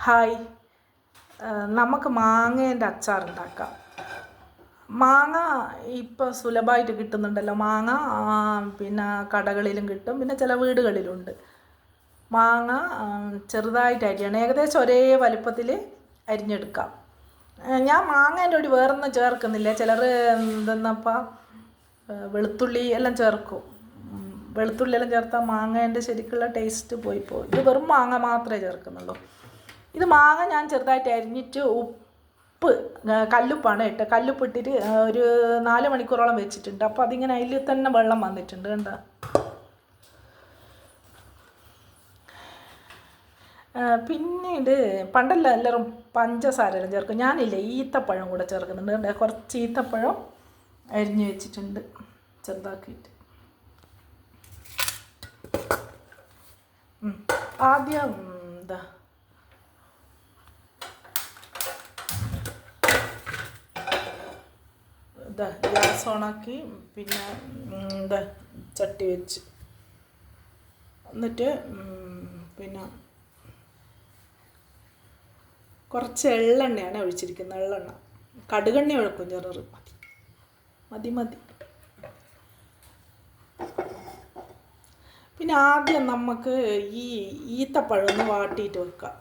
Hi, നമുക്ക് മാങ്ങേൻ്റെ അച്ചാറുണ്ടാക്കാം. മാങ്ങ ഇപ്പോൾ സുലഭമായിട്ട് കിട്ടുന്നുണ്ടല്ലോ. മാങ്ങ പിന്നെ കടകളിലും കിട്ടും, പിന്നെ ചില വീടുകളിലുണ്ട്. മാങ്ങ ചെറുതായിട്ട് അരിയണം, ഏകദേശം ഒരേ വലുപ്പത്തിൽ അരിഞ്ഞെടുക്കാം. ഞാൻ മാങ്ങേൻ്റെ കൂടി വേറൊന്നും ചേർക്കുന്നില്ല. ചിലർ എന്തെന്നപ്പം വെളുത്തുള്ളി എല്ലാം ചേർക്കും. വെളുത്തുള്ളി എല്ലാം ചേർത്താൽ മാങ്ങേൻ്റെ ശരിക്കുള്ള ടേസ്റ്റ് പോയി പോകും. ഇത് വെറും മാങ്ങ മാത്രമേ ചേർക്കുന്നുള്ളൂ. ഇത് മാങ്ങ ഞാൻ ചെറുതായിട്ട് അരിഞ്ഞിട്ട് കല്ലുപ്പാണ് ഇട്ട്. കല്ലുപ്പ് ഇട്ടിട്ട് ഒരു 4 മണിക്കൂറോളം വെച്ചിട്ടുണ്ട്. അപ്പോൾ അതിങ്ങനെ അതിൽ തന്നെ വെള്ളം വന്നിട്ടുണ്ട്, കണ്ടോ. പിന്നീട് പണ്ടെല്ലാം എല്ലാവരും പഞ്ചസാര എല്ലാം ചേർക്കും. ഞാനില്ല, ഈത്തപ്പഴം കൂടെ ചേർക്കുന്നുണ്ട്. കണ്ടോ, കുറച്ച് ഈത്തപ്പഴം അരിഞ്ഞ് വെച്ചിട്ടുണ്ട് ചെറുതാക്കിയിട്ട്. ആദ്യം ഗ്യാസ് ഓണാക്കി, പിന്നെ ചട്ടി വെച്ച്, എന്നിട്ട് പിന്നെ കുറച്ച് എള്ളെണ്ണയാണ് ഒഴിച്ചിരിക്കുന്നത്. എള്ളെണ്ണ, കടുകെണ്ണ ഒഴിക്കും ചെറു മതി മതി. പിന്നെ ആദ്യം നമുക്ക് ഈ ഈത്തപ്പഴം ഒന്ന് വാട്ടിയിട്ട് വെക്കാം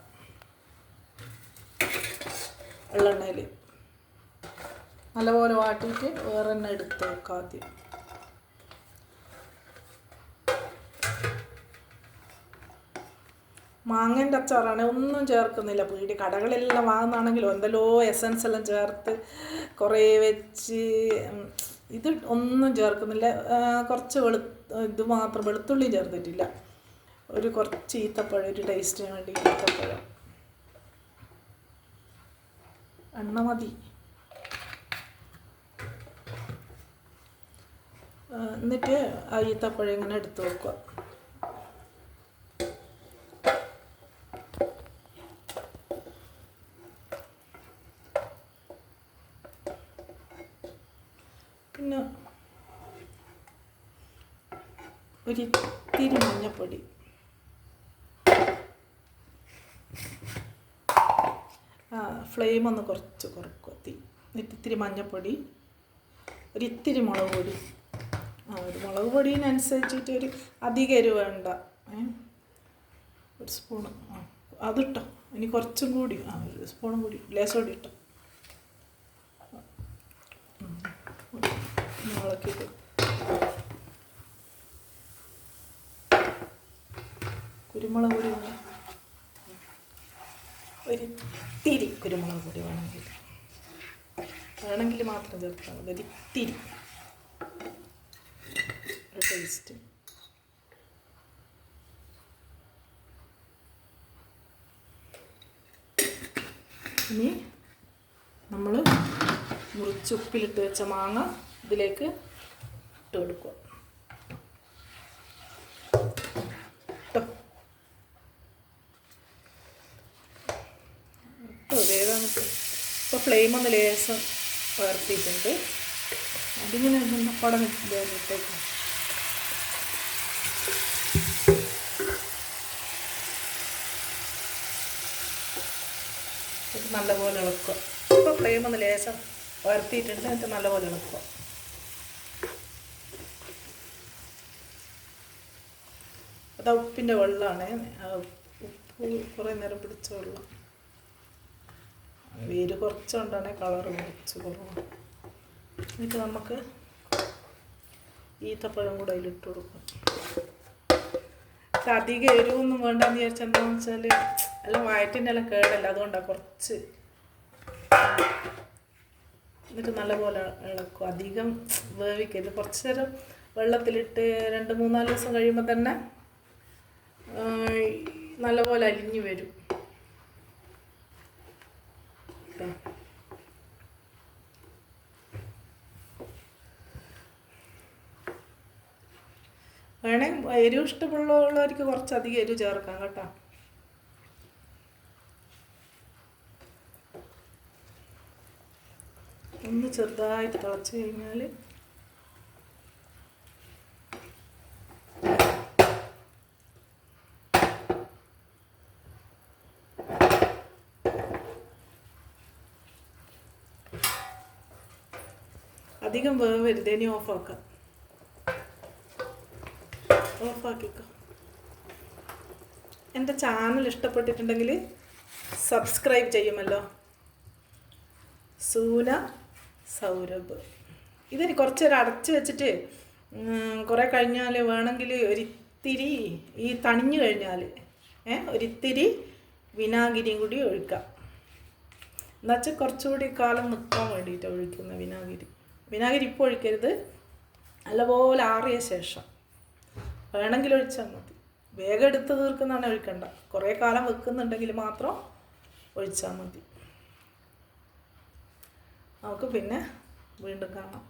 എള്ളെണ്ണയിൽ. നല്ലപോലെ വാട്ടിയിട്ട് വേറെ എണ്ണ എടുത്ത് വെക്കാം ആദ്യം. മാങ്ങേൻ്റെ അച്ചാറാണ്, ഒന്നും ചേർക്കുന്നില്ല. കടകളെല്ലാം വാങ്ങുന്നതാണെങ്കിലും എന്തെല്ലോ എസൻസ് എല്ലാം ചേർത്ത് കുറേ വെച്ച്. ഇത് ഒന്നും ചേർക്കുന്നില്ല. കുറച്ച് ഇത് മാത്രം, വെളുത്തുള്ളി ചേർത്തിട്ടില്ല. കുറച്ച് ഈത്തപ്പഴം, ഒരു ടേസ്റ്റിന് വേണ്ടി ഈത്തപ്പഴം. എണ്ണ മതി. എന്നിട്ട് ആ ഈത്തപ്പഴം ഇങ്ങനെ എടുത്ത് വെക്കുക. പിന്നെ ഒരിത്തിരി മഞ്ഞപ്പൊടി, ഫ്ലെയിം ഒന്ന് കുറച്ച് കുറക്കുക തീ. ഇത്തിരി മഞ്ഞപ്പൊടി, ഒരിത്തിരി മുളക് പൊടി. ഒരു മുളക് പൊടിയനുസരിച്ചിട്ട് ഒരു അധികം എരിവ് വേണ്ട. ഒരു സ്പൂണ് അതിട്ടോ. ഇനി കുറച്ചും കൂടി, ഒരു സ്പൂണും കൂടി, ലേശം കൂടി ഇട്ടോ. ഇളക്കിയിട്ട് കുരുമുളക് പൊടി, ഒരിത്തിരി കുരുമുളക് പൊടി വേണമെങ്കിൽ മാത്രം ചേർത്താൽ മതി. ഒരിത്തിരി ടേസ്റ്റ്. ഇനി നമ്മൾ മുറിച്ച് ഉപ്പിലിട്ട് വെച്ച മാങ്ങ ഇതിലേക്ക് ഇട്ട് കൊടുക്കുക. വേഗം ഇപ്പോൾ ഫ്ലെയിം ഒന്ന് ലേശം ഉയർത്തിയിട്ടുണ്ട്. അതിങ്ങനെ പടം ഇട്ടേക്കും. ഇത് നല്ലപോലെ ഇളക്കുക. ഇപ്പോൾ ഫ്ലെയിം ഒന്ന് ലേശം ഉയർത്തിയിട്ടുണ്ട്. എന്നിട്ട് നല്ലപോലെ ഇളക്കുക. അത് ഉപ്പിൻ്റെ വെള്ളമാണ്. ഉപ്പ് കുറേ നേരം പിടിച്ച വെള്ളം. വേര് കുറച്ചുകൊണ്ടാണ് കളറ് കുറച്ച് കുറവാണ്. എന്നിട്ട് നമുക്ക് ഈത്തപ്പഴം കൂടെ അതിലിട്ട് കൊടുക്കാം. അധികം എരിവൊന്നും വേണ്ടെന്ന് വിചാരിച്ചാൽ എന്താണെന്ന് വെച്ചാൽ എല്ലാം വയറ്റിൻ്റെ എല്ലാം കേടല്ല, അതുകൊണ്ടാണ് കുറച്ച്. എന്നിട്ട് നല്ലപോലെ ഇളക്കും. അധികം വേവിക്കരുത്. കുറച്ച് നേരം വെള്ളത്തിലിട്ട് 2-3-4 ദിവസം കഴിയുമ്പോൾ തന്നെ നല്ലപോലെ അലിഞ്ഞു വരും. വേണമെങ്കിൽ എരിവ് ഇഷ്ടമുള്ളവർക്ക് കുറച്ചധികം എരിവ് ചേർക്കാം കേട്ടോ. ഒന്ന് ചെറുതായിട്ട് തിളച്ച് കഴിഞ്ഞാൽ അധികം വേവരുത്. ഇനി ഓഫാക്കാം. ഓഫാക്കിക്കോ. എൻ്റെ ചാനൽ ഇഷ്ടപ്പെട്ടിട്ടുണ്ടെങ്കിൽ സബ്സ്ക്രൈബ് ചെയ്യുമല്ലോ. സൂന സൗരഭ്. ഇതിന് കുറച്ച് നേരം അടച്ച് വെച്ചിട്ട് കുറേ കഴിഞ്ഞാൽ വേണമെങ്കിൽ ഒരിത്തിരി ഈ തണിഞ്ഞു കഴിഞ്ഞാൽ ഒരിത്തിരി വിനാഗിരിയും കൂടി ഒഴിക്കാം. എന്നുവെച്ചാൽ കുറച്ചുകൂടി കാലം നിൽക്കാൻ വേണ്ടിയിട്ട് ഒഴിക്കുന്ന വിനാഗിരി ഇപ്പോൾ ഒഴിക്കരുത്. നല്ലപോലെ ആറിയ ശേഷം വേണമെങ്കിൽ ഒഴിച്ചാൽ മതി. വേഗം എടുത്ത് തീർക്കുന്നതാണ് ഒഴിക്കണ്ട. കുറേ കാലം വെക്കുന്നുണ്ടെങ്കിൽ മാത്രം ഒഴിച്ചാൽ മതി. നമുക്ക് പിന്നെ വീണ്ടും കാണാം.